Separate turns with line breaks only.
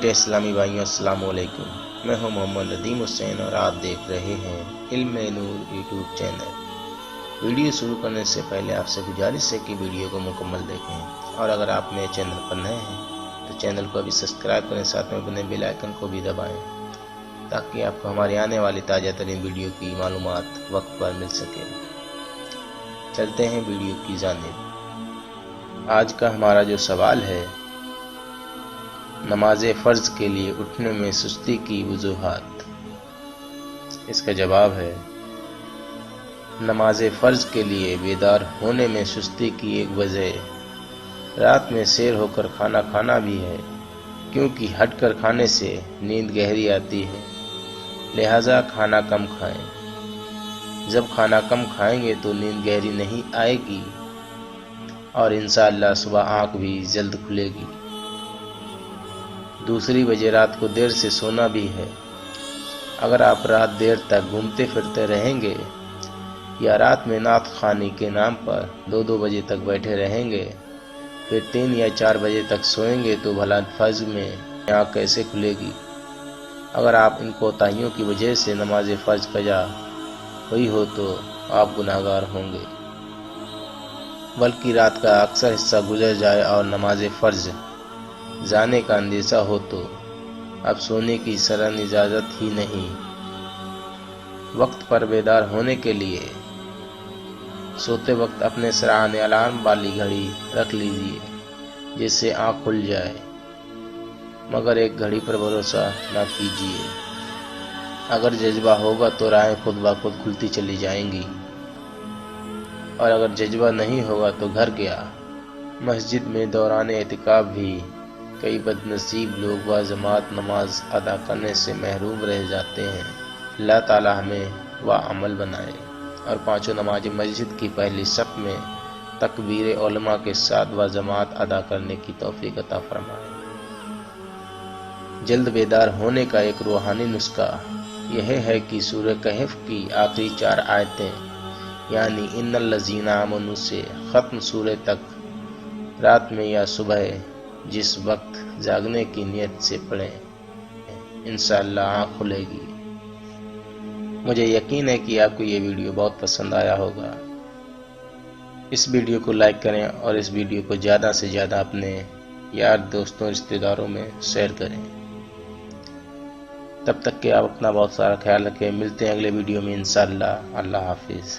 میٹھے اسلامی بھائیوں السلام علیکم، میں ہوں محمد ندیم حسین اور آپ دیکھ رہے ہیں علم نور یوٹیوب چینل۔ ویڈیو شروع کرنے سے پہلے آپ سے گزارش ہے کہ ویڈیو کو مکمل دیکھیں، اور اگر آپ میرے چینل پر نئے ہیں تو چینل کو ابھی سبسکرائب کریں، ساتھ میں بنے بیل آئیکن کو بھی دبائیں تاکہ آپ کو ہماری آنے والی تازہ ترین ویڈیو کی معلومات وقت پر مل سکے۔ چلتے ہیں ویڈیو کی جانب۔ آج کا ہمارا جو سوال ہے، نماز فرض کے لیے اٹھنے میں سستی کی وجوہات۔ اس کا جواب ہے، نماز فرض کے لیے بیدار ہونے میں سستی کی ایک وجہ رات میں سیر ہو کر کھانا کھانا بھی ہے، کیونکہ ہٹ کر کھانے سے نیند گہری آتی ہے، لہذا کھانا کم کھائیں۔ جب کھانا کم کھائیں گے تو نیند گہری نہیں آئے گی اور انشاءاللہ صبح آنکھ بھی جلد کھلے گی۔ دوسری وجہ رات کو دیر سے سونا بھی ہے۔ اگر آپ رات دیر تک گھومتے پھرتے رہیں گے یا رات میں نعت خوانی کے نام پر 2 بجے تک بیٹھے رہیں گے، پھر 3 یا 4 بجے تک سوئیں گے تو بھلا فجر میں آنکھ کیسے کھلے گی؟ اگر آپ ان کوتاہیوں کی وجہ سے نماز فرض قضا ہوئی ہو تو آپ گناہگار ہوں گے، بلکہ رات کا اکثر حصہ گزر جائے اور نماز فرض جانے کا اندیشہ ہو تو اب سونے کی شرعاً اجازت ہی نہیں۔ وقت پر بیدار ہونے کے لیے سوتے وقت اپنے سرانے الارم والی گھڑی رکھ لیجیے جس سے آنکھ کھل جائے، مگر ایک گھڑی پر بھروسہ نہ کیجیے۔ اگر جذبہ ہوگا تو راہیں خود بخود کھلتی چلی جائیں گی، اور اگر جذبہ نہیں ہوگا تو گھر کیا، مسجد میں دوران اعتکاف بھی کئی بد نصیب لوگ باجماعت نماز ادا کرنے سے محروم رہ جاتے ہیں۔ اللہ تعالی ہمیں عمل بنائے اور 5 نمازیں مسجد کی پہلی صف میں تکبیر علماء کے ساتھ باجماعت ادا کرنے کی توفیق عطا فرمائے۔ جلد بیدار ہونے کا ایک روحانی نسخہ یہ ہے کہ سورہ کہف کی آخری 4 آیتیں یعنی ان الذین آمنوا سے ختم سورہ تک رات میں یا صبح جس وقت جاگنے کی نیت سے پڑھیں، انشاءاللہ آنکھ کھلے گی۔ مجھے یقین ہے کہ آپ کو یہ ویڈیو بہت پسند آیا ہوگا۔ اس ویڈیو کو لائک کریں اور اس ویڈیو کو زیادہ سے زیادہ اپنے یار دوستوں رشتہ داروں میں شیئر کریں۔ تب تک کہ آپ اپنا بہت سارا خیال رکھیں۔ ملتے ہیں اگلے ویڈیو میں انشاءاللہ۔ اللہ حافظ۔